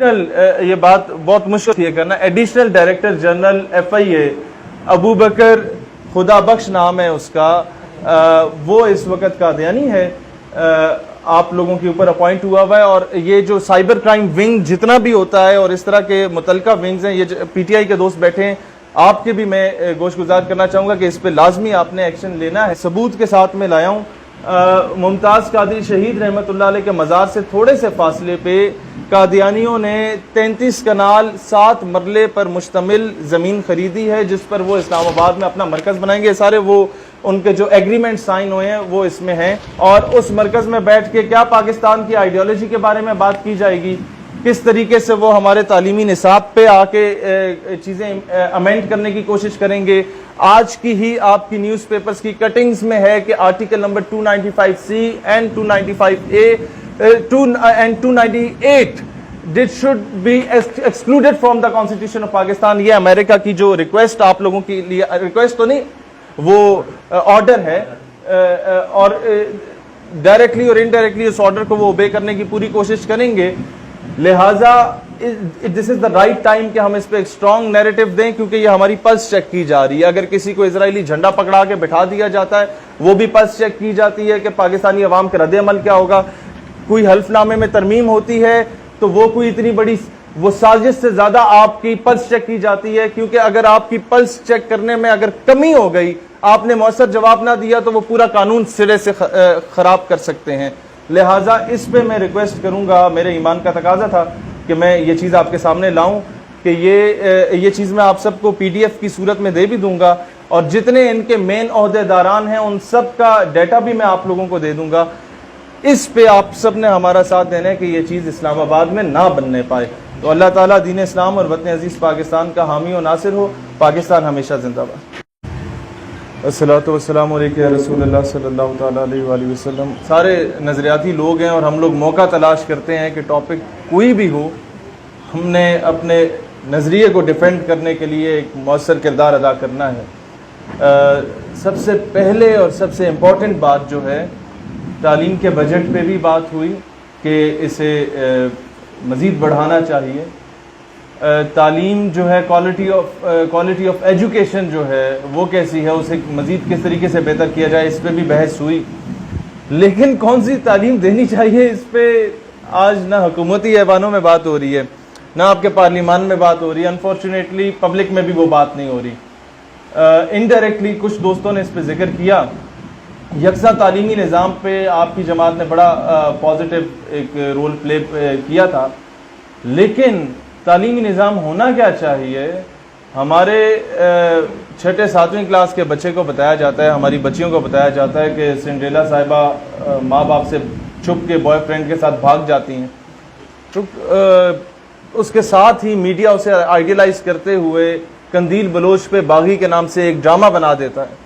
یہ بات بہت مشکل ہے کرنا، ایڈیشنل ڈائریکٹر جنرل FIA ابو بکر خدا بخش نام ہے اس کا، وہ اس وقت قادیانی ہے، آپ لوگوں کے اوپر اپوائنٹ ہوا ہوا ہے، اور یہ جو سائبر کرائم ونگ جتنا بھی ہوتا ہے اور اس طرح کے متعلقہ ونگز ہیں، یہ PTI کے دوست بیٹھے ہیں، آپ کے بھی میں گوش گزار کرنا چاہوں گا کہ اس پہ لازمی آپ نے ایکشن لینا ہے۔ ثبوت کے ساتھ میں لایا ہوں، ممتاز قادری شہید رحمت اللہ علیہ کے مزار سے تھوڑے سے فاصلے پہ قادیانیوں نے 33 کنال 7 مرلے پر مشتمل زمین خریدی ہے، جس پر وہ اسلام آباد میں اپنا مرکز بنائیں گے۔ سارے وہ ان کے جو ایگریمنٹ سائن ہوئے ہیں وہ اس میں ہیں، اور اس مرکز میں بیٹھ کے کیا پاکستان کی آئیڈیالوجی کے بارے میں بات کی جائے گی، کس طریقے سے وہ ہمارے تعلیمی نصاب پہ آ کے چیزیں امینڈ کرنے کی کوشش کریں گے۔ آج کی ہی آپ کی نیوز پیپرز کی کٹنگز میں ہے کہ article number 295C and 295A and 298 should be excluded from the Constitution of Pakistan۔ یہ امریکہ کی جو ریکویسٹ آپ لوگوں کے لیے، ریکویسٹ تو نہیں، وہ آرڈر ہے، اور ڈائریکٹلی اور انڈائریکٹلی اس آرڈر کو وہ اوبے کرنے کی پوری کوشش کریں گے۔ لہٰذا دس از دا رائٹ ٹائم کہ ہم اس پہ ایک اسٹرانگ نیریٹو دیں، کیونکہ یہ ہماری پلس چیک کی جا رہی ہے۔ اگر کسی کو اسرائیلی جھنڈا پکڑا کے بٹھا دیا جاتا ہے، وہ بھی پلس چیک کی جاتی ہے کہ پاکستانی عوام کا رد عمل کیا ہوگا۔ کوئی حلف نامے میں ترمیم ہوتی ہے تو وہ کوئی اتنی بڑی وہ سازش سے زیادہ آپ کی پلس چیک کی جاتی ہے، کیونکہ اگر آپ کی پلس چیک کرنے میں اگر کمی ہو گئی، آپ نے مؤثر جواب نہ دیا، تو وہ پورا قانون سرے سے خراب کر سکتے ہیں۔ لہٰذا اس پہ میں ریکویسٹ کروں گا، میرے ایمان کا تقاضا تھا کہ میں یہ چیز آپ کے سامنے لاؤں، کہ یہ چیز میں آپ سب کو PDF کی صورت میں دے بھی دوں گا، اور جتنے ان کے مین عہدے داران ہیں ان سب کا ڈیٹا بھی میں آپ لوگوں کو دے دوں گا۔ اس پہ آپ سب نے ہمارا ساتھ دینا ہے کہ یہ چیز اسلام آباد میں نہ بننے پائے۔ تو اللہ تعالیٰ دین اسلام اور وطن عزیز پاکستان کا حامی و ناصر ہو۔ پاکستان ہمیشہ زندہ باد۔ الصلاۃ والسلام علیکم یا رسول اللہ صلی اللہ تعالیٰ علیہ وآلہ وسلم۔ سارے نظریاتی لوگ ہیں اور ہم لوگ موقع تلاش کرتے ہیں کہ ٹاپک کوئی بھی ہو، ہم نے اپنے نظریے کو ڈیفینڈ کرنے کے لیے ایک مؤثر کردار ادا کرنا ہے۔ سب سے پہلے اور سب سے امپورٹنٹ بات جو ہے، تعلیم کے بجٹ پہ بھی بات ہوئی کہ اسے مزید بڑھانا چاہیے۔ تعلیم جو ہے، کوالٹی آف ایجوکیشن جو ہے وہ کیسی ہے، اسے مزید کس طریقے سے بہتر کیا جائے، اس پہ بھی بحث ہوئی۔ لیکن کون سی تعلیم دینی چاہیے، اس پہ آج نہ حکومتی ایوانوں میں بات ہو رہی ہے، نہ آپ کے پارلیمان میں بات ہو رہی ہے، انفارچونیٹلی پبلک میں بھی وہ بات نہیں ہو رہی۔ انڈائریکٹلی کچھ دوستوں نے اس پہ ذکر کیا۔ یکساں تعلیمی نظام پہ آپ کی جماعت نے بڑا پازیٹیو ایک رول پلے کیا تھا، لیکن تعلیمی نظام ہونا کیا چاہیے؟ ہمارے 6 7ویں کلاس کے بچے کو بتایا جاتا ہے، ہماری بچیوں کو بتایا جاتا ہے کہ سنڈریلا صاحبہ ماں باپ سے چھپ کے بوائے فرینڈ کے ساتھ بھاگ جاتی ہیں، تو اس کے ساتھ ہی میڈیا اسے آئیڈیلائز کرتے ہوئے قندیل بلوچ پہ باغی کے نام سے ایک ڈرامہ بنا دیتا ہے۔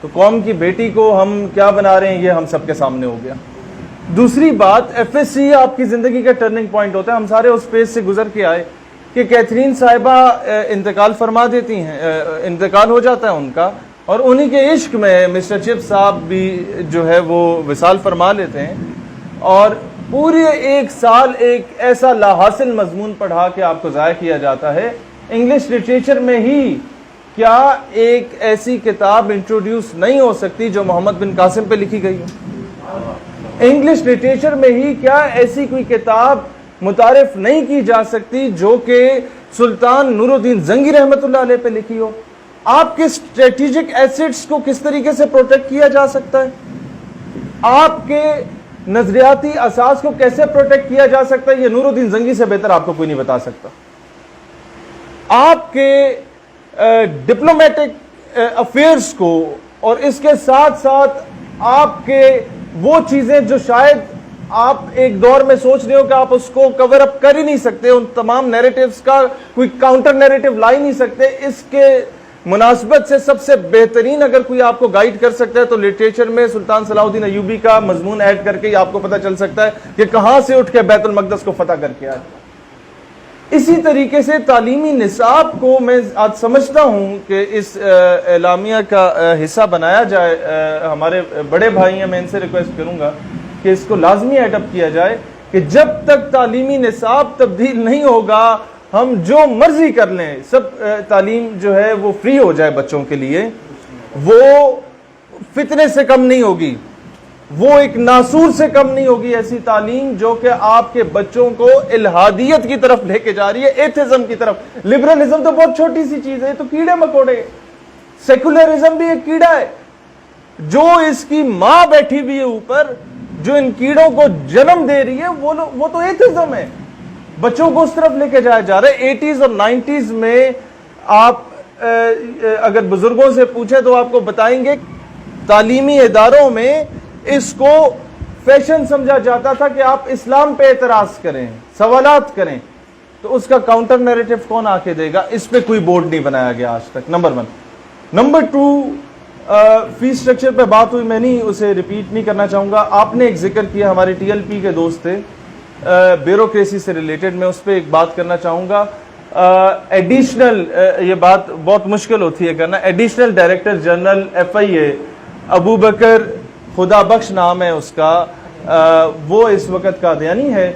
تو قوم کی بیٹی کو ہم کیا بنا رہے ہیں، یہ ہم سب کے سامنے ہو گیا۔ دوسری بات، FSC آپ کی زندگی کا ٹرننگ پوائنٹ ہوتا ہے۔ ہم سارے اس فیز سے گزر کے آئے کہ کیتھرین صاحبہ انتقال فرما دیتی ہیں، انتقال ہو جاتا ہے ان کا، اور انہی کے عشق میں مسٹر چپ صاحب بھی جو ہے وہ وصال فرما لیتے ہیں، اور پورے 1 سال ایک ایسا لا حاصل مضمون پڑھا کے آپ کو ضائع کیا جاتا ہے۔ انگلش لٹریچر میں ہی کیا ایک ایسی کتاب انٹروڈیوس نہیں ہو سکتی جو محمد بن قاسم پہ لکھی گئی ہے؟ انگلش لٹریچر میں ہی کیا ایسی کوئی کتاب متعارف نہیں کی جا سکتی جو کہ سلطان نور الدین زنگی رحمت اللہ علیہ پہ لکھی ہو؟ آپ کے اسٹریٹجک ایسٹس کو کس طریقے سے پروٹیکٹ کیا جا سکتا ہے؟ آپ کے نظریاتی اساس کو کیسے پروٹیکٹ کیا جا سکتا ہے؟ یہ نور الدین زنگی سے بہتر آپ کو کوئی نہیں بتا سکتا۔ آپ کے ڈپلومیٹک افیئرس کو، اور اس کے ساتھ ساتھ آپ کے وہ چیزیں جو شاید آپ ایک دور میں سوچ رہے ہو کہ آپ اس کو کور اپ کر ہی نہیں سکتے، ان تمام نیریٹیوز کا کوئی کاؤنٹر نیریٹیو لا ہی نہیں سکتے، اس کے مناسبت سے سب سے بہترین اگر کوئی آپ کو گائیڈ کر سکتا ہے تو لٹریچر میں سلطان صلاح الدین ایوبی کا مضمون ایڈ کر کے آپ کو پتہ چل سکتا ہے کہ کہاں سے اٹھ کے بیت المقدس کو فتح کر کے آئے۔ اسی طریقے سے تعلیمی نصاب کو میں آج سمجھتا ہوں کہ اس اعلامیہ کا حصہ بنایا جائے۔ ہمارے بڑے بھائی ہیں، میں ان سے ریکویسٹ کروں گا کہ اس کو لازمی ایڈ اپ کیا جائے کہ جب تک تعلیمی نصاب تبدیل نہیں ہوگا ہم جو مرضی کر لیں، سب تعلیم جو ہے وہ فری ہو جائے بچوں کے لیے، وہ فتنے سے کم نہیں ہوگی، وہ ایک ناسور سے کم نہیں ہوگی ایسی تعلیم جو کہ آپ کے بچوں کو الہادیت کی طرف لے کے جا رہی ہے، ایتھزم کی طرف۔ لبرلزم تو بہت چھوٹی سی چیز ہے، تو کیڑے مکوڑے۔ سیکولرزم بھی ایک کیڑا ہے، جو اس کی ماں بیٹھی ہوئی ہے اوپر، جو ان کیڑوں کو جنم دے رہی ہے، وہ تو ایتھزم ہے۔ بچوں کو اس طرف لے کے جایا جا رہا ہے۔ 80s اور 90s میں آپ اگر بزرگوں سے پوچھیں تو آپ کو بتائیں گے تعلیمی اداروں میں اس کو فیشن سمجھا جاتا تھا کہ آپ اسلام پہ اعتراض کریں، سوالات کریں، تو اس کا کاؤنٹر نیریٹو کون آ کے دے گا؟ اس پہ کوئی بورڈ نہیں بنایا گیا آج تک، نمبر 1۔ نمبر 2، فیس سٹرکچر پہ بات ہوئی، میں نہیں اسے ریپیٹ نہیں کرنا چاہوں گا۔ آپ نے ایک ذکر کیا، ہمارے TLP کے دوست تھے، بیوروکریسی سے ریلیٹڈ، میں اس پہ ایک بات کرنا چاہوں گا۔ ایڈیشنل، یہ بات بہت مشکل ہوتی ہے کرنا، ایڈیشنل ڈائریکٹر جنرل FIA ابو بکر خدا بخش نام ہے اس کا، وہ اس وقت قادیانی ہے،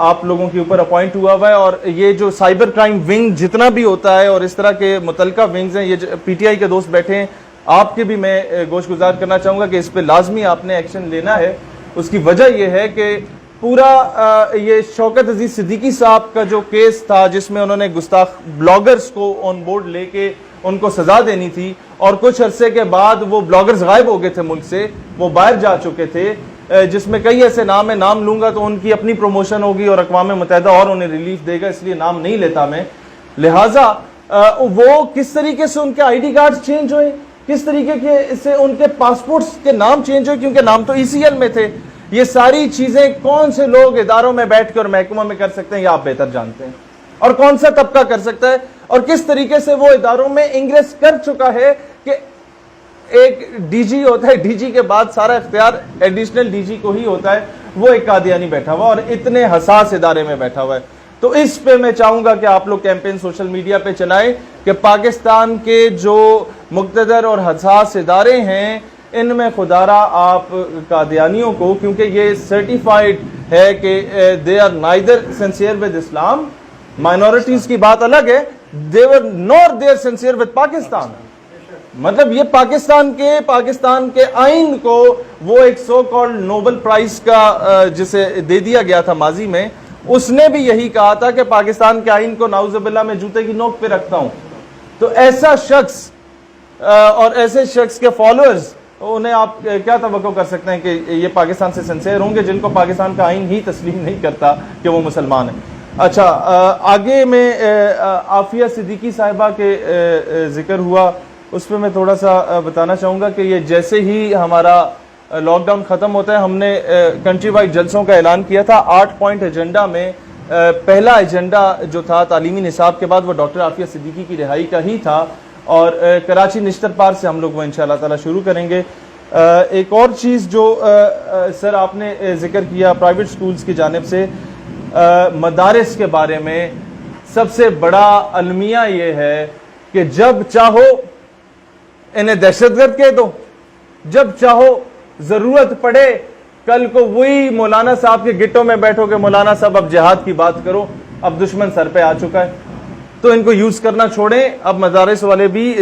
آپ لوگوں کے اوپر اپوائنٹ ہوا ہوا ہے، اور یہ جو سائبر کرائم ونگ جتنا بھی ہوتا ہے اور اس طرح کے متعلقہ ونگز ہیں، یہ PTI کے دوست بیٹھے ہیں، آپ کے بھی میں گوش گزار کرنا چاہوں گا کہ اس پہ لازمی آپ نے ایکشن لینا ہے۔ اس کی وجہ یہ ہے کہ پورا یہ شوکت عزیز صدیقی صاحب کا جو کیس تھا، جس میں انہوں نے گستاخ بلاگرز کو آن بورڈ لے کے ان کو سزا دینی تھی، اور کچھ عرصے کے بعد وہ بلاگرز غائب ہو گئے تھے ملک سے، وہ باہر جا چکے تھے، جس میں کئی ایسے نام ہیں، نام لوں گا تو ان کی اپنی پروموشن ہوگی اور اقوام متحدہ اور انہیں ریلیف دے گا، اس لیے نام نہیں لیتا میں۔ لہٰذا وہ کس طریقے سے ان کے ID کارڈ چینج ہوئے، کس طریقے سے ان کے پاسپورٹس کے نام چینج ہوئے، کیونکہ نام تو ECL میں تھے۔ یہ ساری چیزیں کون سے لوگ اداروں میں بیٹھ کے اور محکموں میں کر سکتے ہیں، یہ آپ بہتر جانتے ہیں، اور کون سا طبقہ کر سکتا ہے، اور کس طریقے سے وہ اداروں میں انگریس کر چکا ہے کہ ایک DG ہوتا ہے، DG کے بعد سارا اختیار ایڈیشنل DG کو ہی ہوتا ہے، وہ ایک قادیانی بیٹھا ہوا اور اتنے حساس ادارے میں بیٹھا ہوا ہے۔ تو اس پہ میں چاہوں گا کہ آپ لوگ کیمپین سوشل میڈیا پہ چلائیں کہ پاکستان کے جو مقتدر اور حساس ادارے ہیں، ان میں خدارہ آپ قادیانیوں کو، کیونکہ یہ سرٹیفائیڈ ہے کہ they are neither sincere with Islam، minorities کی بات الگ ہے، they were nor they are sincere with Pakistan, مطلب یہ پاکستان کے آئین کو وہ ایک سو کالڈ نوبل پرائز کا جسے دے دیا گیا تھا ماضی میں، اس نے بھی یہی کہا تھا کہ پاکستان کے آئین کو نعوذ باللہ میں جوتے کی نوک پہ رکھتا ہوں۔ تو ایسا شخص اور ایسے شخص کے فالوورز، انہیں آپ کیا توقع کر سکتے ہیں کہ یہ پاکستان سے سنسیئر ہوں گے، جن کو پاکستان کا آئین ہی تسلیم نہیں کرتا کہ وہ مسلمان ہیں۔ اچھا، آگے میں عافیہ صدیقی صاحبہ کے ذکر ہوا، اس پہ میں تھوڑا سا بتانا چاہوں گا کہ یہ جیسے ہی ہمارا لاک ڈاؤن ختم ہوتا ہے، ہم نے کنٹری وائڈ جلسوں کا اعلان کیا تھا۔ 8 پوائنٹ ایجنڈا میں پہلا ایجنڈا جو تھا تعلیمی نصاب کے بعد، وہ ڈاکٹر عافیہ صدیقی کی رہائی کا ہی تھا، اور کراچی نشتر پار سے ہم لوگ وہ انشاءاللہ تعالی شروع کریں گے۔ ایک اور چیز جو سر آپ نے ذکر کیا پرائیویٹ سکولز کی جانب سے، مدارس کے بارے میں سب سے بڑا المیہ یہ ہے کہ جب چاہو انہیں دہشت گرد کہہ دو، جب چاہو ضرورت پڑے کل کو وہی مولانا صاحب کے گٹوں میں بیٹھو کہ مولانا صاحب اب جہاد کی بات کرو، اب دشمن سر پہ آ چکا ہے، تو ان کو یوز کرنا چھوڑیں۔ اب مدارس والے بھی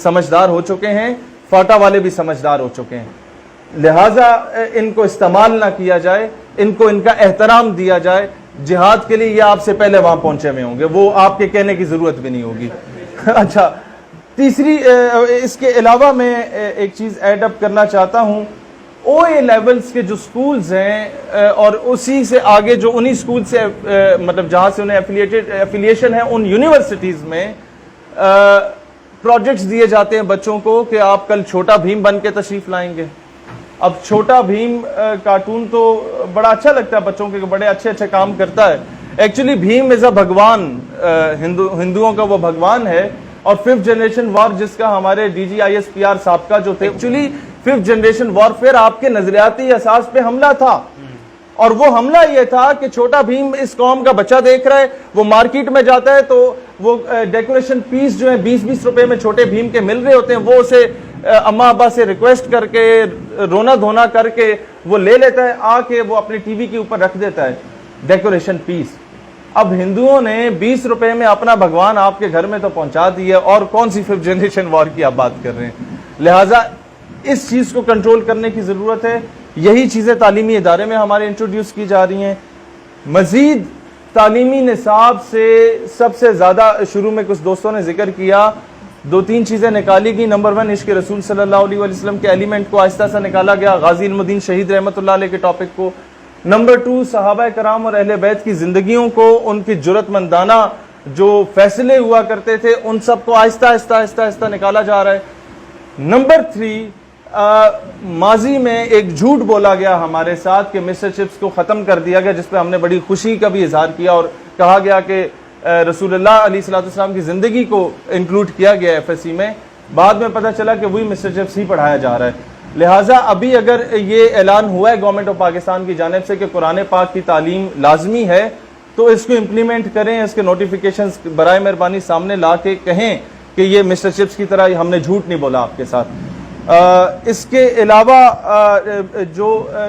سمجھدار ہو چکے ہیں، فاٹا والے بھی سمجھدار ہو چکے ہیں، لہٰذا ان کو استعمال نہ کیا جائے، ان کو ان کا احترام دیا جائے۔ جہاد کے لیے یہ آپ سے پہلے وہاں پہنچے ہوئے ہوں گے، وہ آپ کے کہنے کی ضرورت بھی نہیں ہوگی۔ اچھا، تیسری اس کے علاوہ میں ایک چیز ایڈ اپ کرنا چاہتا ہوں، OA لیولز کے جو سکولز ہیں اور اسی سے آگے جو انہی سکول سے مطلب جہاں سے انہیں ایفیلیشن ہے، ان یونیورسٹیز میں پروجیکٹس دیے جاتے ہیں بچوں کو کہ آپ کل چھوٹا بھیم بن کے تشریف لائیں گے۔ اب چھوٹا بھیم کارٹون تو بڑا اچھا لگتا ہے بچوں کے، بڑے اچھے کام کرتا ہے۔ ایکچولی بھیم از اے بھگوان، ہندوؤں کا وہ بھگوان ہے، اور 5th جنریشن وار جس کا ہمارے DG ISPR صاحب کا جو تھے، ایکچولی 5th جنریشن وارفیئر آپ کے نظریاتی اساس پہ حملہ تھا، اور وہ حملہ یہ تھا کہ چھوٹا بھیم اس قوم کا بچہ دیکھ رہا ہے، وہ مارکیٹ میں جاتا ہے تو وہ ڈیکوریشن پیس جو ہیں 20-20 روپے میں چھوٹے بھیم کے مل رہے ہوتے ہیں، وہ اسے اماں ابا سے ریکویسٹ کر کے رونا دھونا کر کے وہ لے لیتا ہے آ کے وہ اپنے ٹی وی کے اوپر رکھ دیتا ہے ڈیکوریشن پیس. اب ہندوؤں نے 20 روپے میں اپنا بھگوان آپ کے گھر میں تو پہنچا دیا, اور کون سی 5th جنریشن وار کی آپ بات کر رہے ہیں. لہٰذا اس چیز کو کنٹرول کرنے کی ضرورت ہے. یہی چیزیں تعلیمی ادارے میں ہمارے انٹروڈیوس کی جا رہی ہیں. مزید تعلیمی نصاب سے سب سے زیادہ شروع میں کچھ دوستوں نے ذکر کیا, 2-3 چیزیں نکالی گئی. نمبر 1 عشق رسول صلی اللہ علیہ وسلم کے ایلیمنٹ کو آہستہ سے نکالا گیا, غازی المدین شہید رحمۃ اللہ علیہ کے ٹاپک کو. نمبر 2 صحابہ کرام اور اہل بیت کی زندگیوں کو, ان کی جرأت مندانہ جو فیصلے ہوا کرتے تھے ان سب کو آہستہ آہستہ نکالا جا رہا ہے. نمبر 3 ماضی میں ایک جھوٹ بولا گیا ہمارے ساتھ کہ مسٹر چپس کو ختم کر دیا گیا, جس پہ ہم نے بڑی خوشی کا بھی اظہار کیا اور کہا گیا کہ رسول اللہ علیہ الصلوۃ والسلام کی زندگی کو انکلوڈ کیا گیا ایف ایس سی میں. بعد میں پتہ چلا کہ وہی مسٹر چپس ہی پڑھایا جا رہا ہے. لہٰذا ابھی اگر یہ اعلان ہوا ہے گورنمنٹ آف پاکستان کی جانب سے کہ قرآن پاک کی تعلیم لازمی ہے, تو اس کو امپلیمنٹ کریں, اس کے نوٹیفیکیشنز برائے مہربانی سامنے لا کے کہیں کہ یہ مسٹر چپس کی طرح ہم نے جھوٹ نہیں بولا آپ کے ساتھ. اس کے علاوہ جو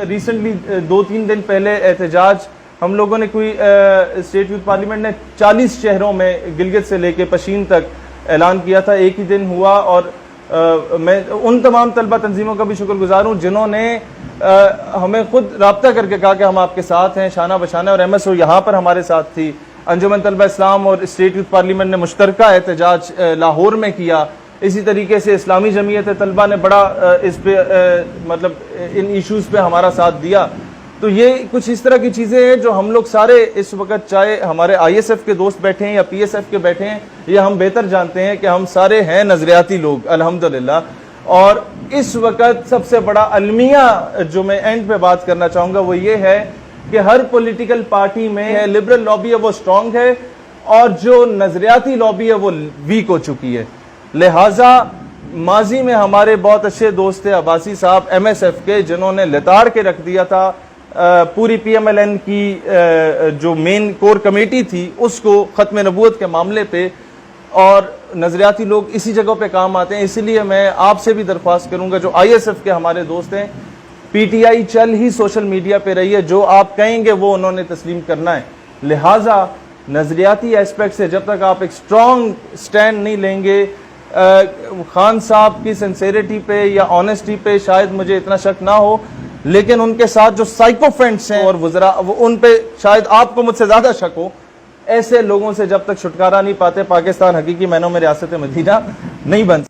ریسنٹلی 2-3 دن پہلے احتجاج ہم لوگوں نے کوئی اسٹیٹ یوتھ پارلیمنٹ نے 40 شہروں میں گلگت سے لے کے پشین تک اعلان کیا تھا, ایک ہی دن ہوا. اور میں ان تمام طلبہ تنظیموں کا بھی شکر گزار ہوں جنہوں نے ہمیں خود رابطہ کر کے کہا کہ ہم آپ کے ساتھ ہیں, شانہ بشانہ. اور ایم ایس او یہاں پر ہمارے ساتھ تھی, انجمن طلبہ اسلام اور اسٹیٹ یوتھ پارلیمنٹ نے مشترکہ احتجاج لاہور میں کیا. اسی طریقے سے اسلامی جمعیت طلبہ نے بڑا اس پہ مطلب ان ایشوز پہ ہمارا ساتھ دیا. تو یہ کچھ اس طرح کی چیزیں ہیں جو ہم لوگ سارے اس وقت, چاہے ہمارے آئی ایس ایف کے دوست بیٹھے ہیں یا پی ایس ایف کے بیٹھے ہیں, یہ ہم بہتر جانتے ہیں کہ ہم سارے ہیں نظریاتی لوگ الحمدللہ. اور اس وقت سب سے بڑا المیہ جو میں اینڈ پہ بات کرنا چاہوں گا وہ یہ ہے کہ ہر پولیٹیکل پارٹی میں ہے لبرل لابی ہے وہ سٹرونگ ہے, اور جو نظریاتی لابی ہے وہ ویک ہو چکی ہے. لہٰذا ماضی میں ہمارے بہت اچھے دوست تھے عباسی صاحب ایم ایس ایف کے, جنہوں نے لتاڑ کے رکھ دیا تھا پوری پی ایم ایل این کی جو مین کور کمیٹی تھی اس کو ختم نبوت کے معاملے پہ, اور نظریاتی لوگ اسی جگہ پہ کام آتے ہیں. اسی لیے میں آپ سے بھی درخواست کروں گا, جو آئی ایس ایف کے ہمارے دوست ہیں, پی ٹی آئی چل ہی سوشل میڈیا پہ رہی ہے, جو آپ کہیں گے وہ انہوں نے تسلیم کرنا ہے. لہٰذا نظریاتی ایسپیکٹ سے جب تک آپ ایک سٹرونگ سٹینڈ نہیں لیں گے, خان صاحب کی سنسیریٹی پہ یا آنیسٹی پہ شاید مجھے اتنا شک نہ ہو, لیکن ان کے ساتھ جو سائیکوفینٹس ہیں اور وزراء, ان پہ شاید آپ کو مجھ سے زیادہ شک ہو. ایسے لوگوں سے جب تک چھٹکارا نہیں پاتے, پاکستان حقیقی معنوں میں ریاست مدینہ نہیں بن